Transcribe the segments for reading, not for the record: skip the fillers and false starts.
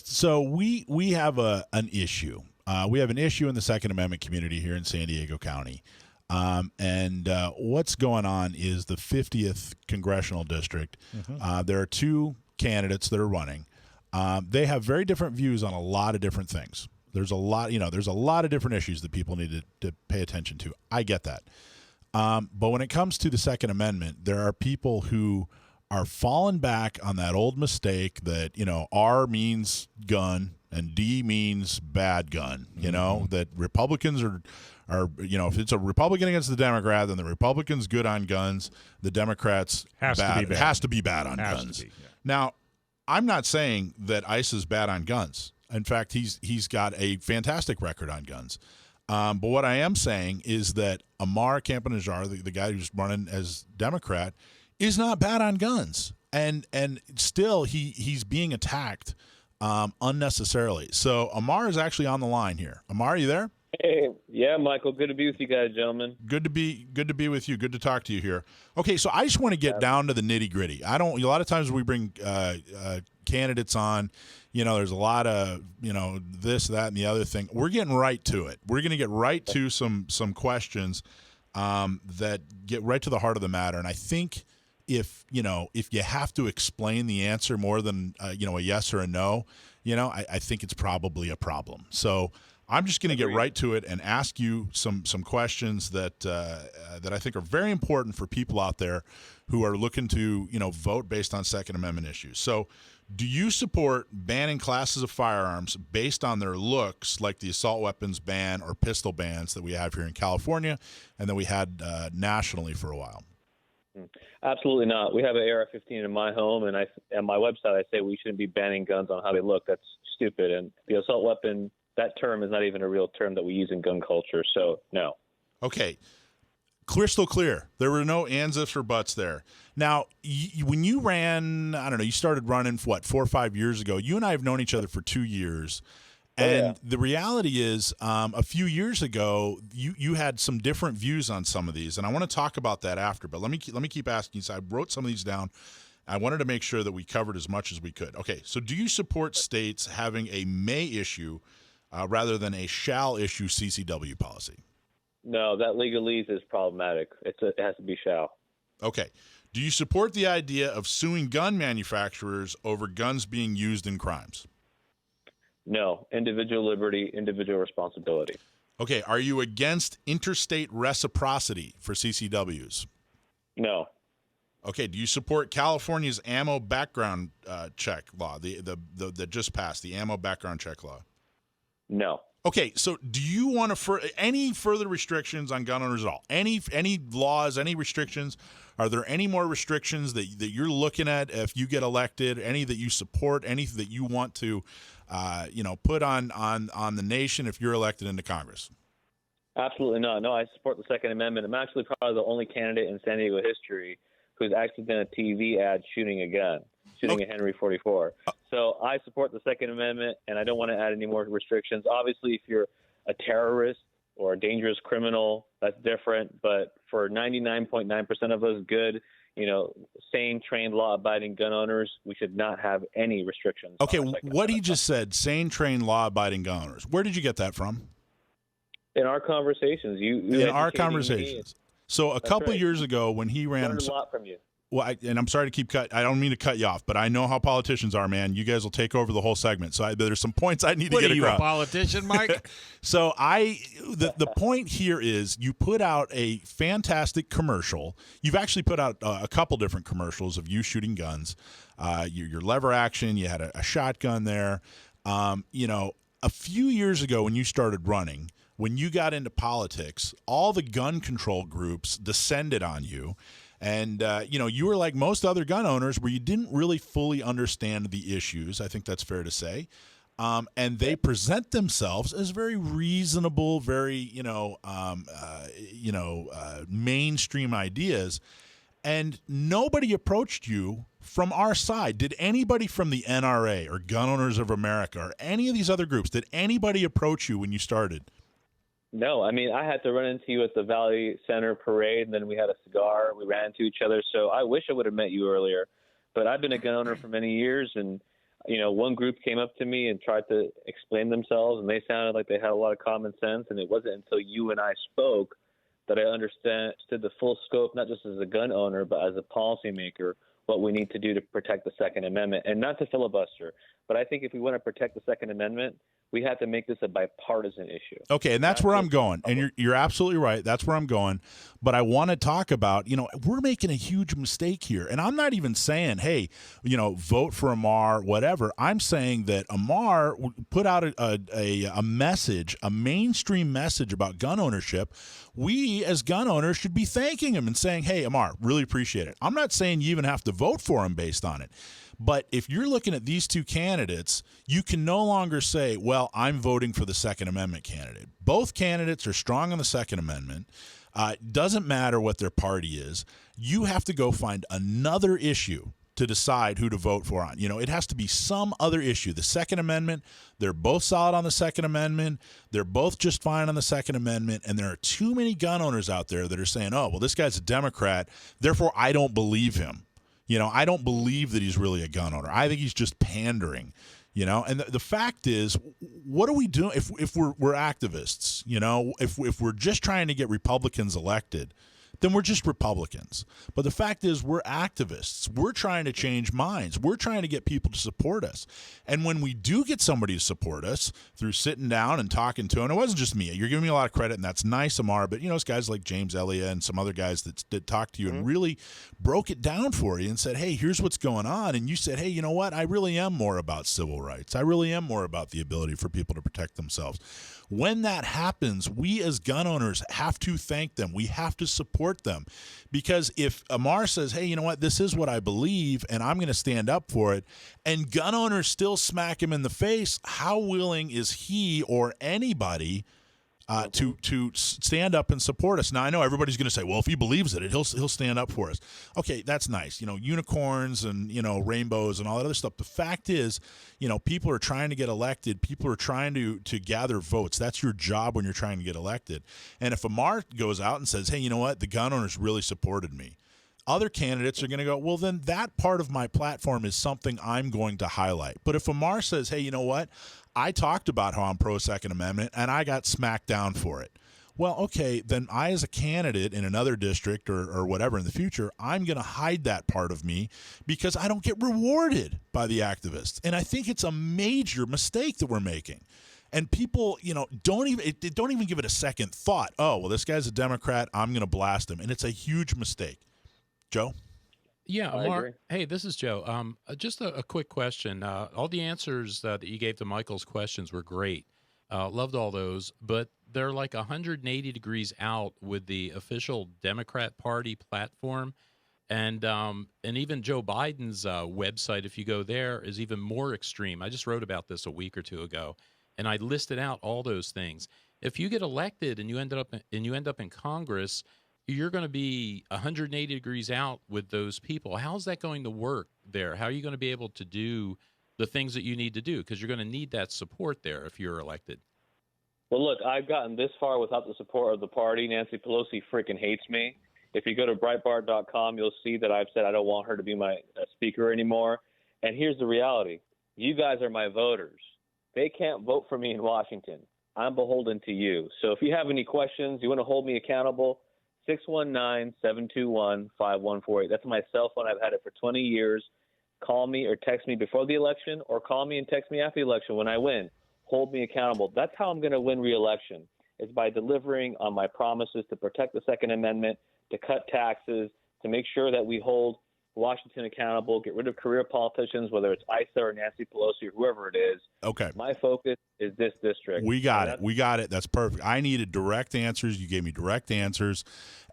So we have an issue. We have an issue in the Second Amendment community here in San Diego County. And what's going on is the 50th Congressional District. There are two candidates that are running. They have very different views on a lot of different things. There's a lot of different issues that people need to pay attention to. I get that. But when it comes to the Second Amendment, there are people who are falling back on that old mistake that, R means gun and D means bad gun, that Republicans are, if it's a Republican against the Democrat, then the Republican's good on guns, the Democrats has to be bad on guns. Now, I'm not saying that ICE is bad on guns. In fact, he's got a fantastic record on guns. But what I am saying is that Amar Campanajjar, the guy who's running as Democrat, is not bad on guns, and still he's being attacked unnecessarily. So Amar is actually on the line here. Amar, are you there? Hey, yeah, Michael. Good to be with you guys, gentlemen. Good to be with you. Good to talk to you here. Okay, so I just want to get down to the nitty gritty. A lot of times we bring candidates on. There's a lot of this, that, and the other thing. We're getting right to it. We're going to get right to some questions that get right to the heart of the matter. And I think if you have to explain the answer more than a yes or a no, I think it's probably a problem. So I'm just going to get right to it and ask you some questions that I think are very important for people out there who are looking to vote based on Second Amendment issues. So, do you support banning classes of firearms based on their looks, like the assault weapons ban or pistol bans that we have here in California and that we had nationally for a while? Absolutely not. We have an AR-15 in my home, and on my website I say we shouldn't be banning guns on how they look. That's stupid. And the assault weapon, that term is not even a real term that we use in gun culture. So no. Okay. Crystal clear. There were no ands, ifs, or buts there. Now, when you ran, I don't know, you started running, 4 or 5 years ago. You and I have known each other for 2 years. And the reality is, a few years ago, you had some different views on some of these. And I want to talk about that after. But let me keep asking you. So I wrote some of these down. I wanted to make sure that we covered as much as we could. Okay, so do you support states having a may issue rather than a shall issue CCW policy? No, that legalese is problematic. It has to be shall. Okay. Do you support the idea of suing gun manufacturers over guns being used in crimes? No. Individual liberty, individual responsibility. Okay. Are you against interstate reciprocity for CCWs? No. Okay. Do you support California's ammo background check law, that just passed, the ammo background check law? No. Okay, so do you want any further restrictions on gun owners at all? Any laws, any restrictions? Are there any more restrictions that you're looking at if you get elected? Any that you support? Any that you want to, put on the nation if you're elected into Congress? Absolutely not. No, I support the Second Amendment. I'm actually probably the only candidate in San Diego history who's actually done a TV ad shooting a gun, shooting a Henry 44. So I support the Second Amendment, and I don't want to add any more restrictions. Obviously, if you're a terrorist or a dangerous criminal, that's different. But for 99.9% of us good, sane, trained, law-abiding gun owners, we should not have any restrictions. Okay, what he just said, sane, trained, law-abiding gun owners. Where did you get that from? In our conversations. In our conversations. So a couple years ago when he ran... Learned a lot from you. Well, and I'm sorry to I don't mean to cut you off, but I know how politicians are, man. You guys will take over the whole segment. So there's some points I need to get across. What are you, a politician, Mike? So the point here is you put out a fantastic commercial. You've actually put out a couple different commercials of you shooting guns. Your lever action, you had a shotgun there. A few years ago when you started running, when you got into politics, all the gun control groups descended on you. And, you were like most other gun owners where you didn't really fully understand the issues. I think that's fair to say. And they present themselves as very reasonable, very, mainstream ideas. And nobody approached you from our side. Did anybody from the NRA or Gun Owners of America or any of these other groups, did anybody approach you when you started? No, I mean, I had to run into you at the Valley Center parade, and then we had a cigar. We ran into each other. So I wish I would have met you earlier. But I've been a gun owner for many years, and one group came up to me and tried to explain themselves, and they sounded like they had a lot of common sense. And it wasn't until you and I spoke that I understood the full scope, not just as a gun owner, but as a policymaker, what we need to do to protect the Second Amendment. And not to filibuster, but I think if we want to protect the Second Amendment, we have to make this a bipartisan issue. Okay, and that's where I'm going. And you're absolutely right. That's where I'm going. But I want to talk about, we're making a huge mistake here. And I'm not even saying, hey, vote for Amar, whatever. I'm saying that Amar put out a message, a mainstream message about gun ownership. We as gun owners should be thanking him and saying, hey, Amar, really appreciate it. I'm not saying you even have to vote for him based on it. But if you're looking at these two candidates, you can no longer say, well, I'm voting for the Second Amendment candidate. Both candidates are strong on the Second Amendment. Doesn't matter what their party is. You have to go find another issue to decide who to vote for on. It has to be some other issue. The Second Amendment, they're both solid on the Second Amendment. They're both just fine on the Second Amendment. And there are too many gun owners out there that are saying, oh, well, this guy's a Democrat, therefore I don't believe him. I don't believe that he's really a gun owner. I think he's just pandering, And the fact is, what are we doing if we're activists? If we're just trying to get Republicans elected, then we're just Republicans. But the fact is, we're activists. We're trying to change minds. We're trying to get people to support us. And when we do get somebody to support us through sitting down and talking to them, it wasn't just me. You're giving me a lot of credit, and that's nice, Amar. But, it's guys like James Elliott and some other guys that talked to you and really broke it down for you and said, hey, here's what's going on. And you said, hey, you know what? I really am more about civil rights. I really am more about the ability for people to protect themselves. When that happens, we as gun owners have to thank them. We have to support them. Because if Amar says, hey, you know what, this is what I believe, and I'm going to stand up for it, and gun owners still smack him in the face, how willing is he or anybody to stand up and support us? Now, I know everybody's going to say, well, if he believes it, he'll stand up for us. Okay, that's nice. Unicorns and, rainbows and all that other stuff. The fact is, people are trying to get elected. People are trying to gather votes. That's your job when you're trying to get elected. And if Amar goes out and says, hey, you know what, the gun owners really supported me, other candidates are going to go, well, then that part of my platform is something I'm going to highlight. But if Amar says, hey, you know what, I talked about how I'm pro-Second Amendment, and I got smacked down for it. Well, okay, then I as a candidate in another district or whatever in the future, I'm going to hide that part of me because I don't get rewarded by the activists. And I think it's a major mistake that we're making. And people, don't even give it a second thought. Oh, well, this guy's a Democrat, I'm going to blast him. And it's a huge mistake. Joe? Yeah, Amar. Hey, this is Joe. Just a quick question. All the answers that you gave to Michael's questions were great. Loved all those, but they're like 180 degrees out with the official Democrat Party platform, and even Joe Biden's website, if you go there, is even more extreme. I just wrote about this a week or two ago, and I listed out all those things. If you get elected and you end up in Congress, you're going to be 180 degrees out with those people. How's that going to work there? How are you going to be able to do the things that you need to do? Because you're going to need that support there if you're elected. Well, look, I've gotten this far without the support of the party. Nancy Pelosi freaking hates me. If you go to Breitbart.com, you'll see that I've said I don't want her to be my speaker anymore. And here's the reality. You guys are my voters. They can't vote for me in Washington. I'm beholden to you. So if you have any questions, you want to hold me accountable, 619-721-5148. That's my cell phone. I've had it for 20 years. Call me or text me before the election, or call me and text me after the election when I win. Hold me accountable. That's how I'm going to win re-election, is by delivering on my promises to protect the Second Amendment, to cut taxes, to make sure that we hold Washington accountable, get rid of career politicians, whether it's Issa or Nancy Pelosi or whoever it is. Okay. My focus is this district. We got it. We got it. That's perfect. I needed direct answers. You gave me direct answers.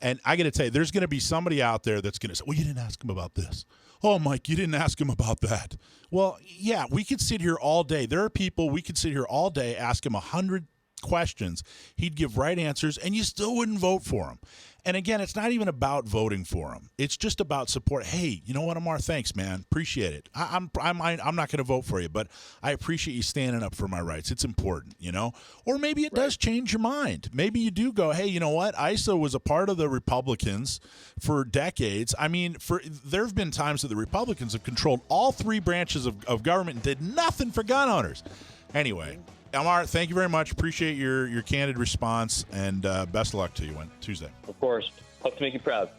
And I got to tell you, there's going to be somebody out there that's going to say, well, you didn't ask him about this. Oh, Mike, you didn't ask him about that. Well, yeah, we could sit here all day. There are people, we could sit here all day, ask him 100 questions, he'd give right answers, and you still wouldn't vote for him. And again, it's not even about voting for him. It's just about support. Hey, you know what, Amar? Thanks, man. Appreciate it. I'm not going to vote for you, but I appreciate you standing up for my rights. It's important, you know? Or maybe it does change your mind. Maybe you do go, hey, you know what? ISO was a part of the Republicans for decades. I mean, there have been times that the Republicans have controlled all three branches of government and did nothing for gun owners. Anyway, Amar, thank you very much. Appreciate your candid response, and best of luck to you on Tuesday. Of course. Hope to make you proud.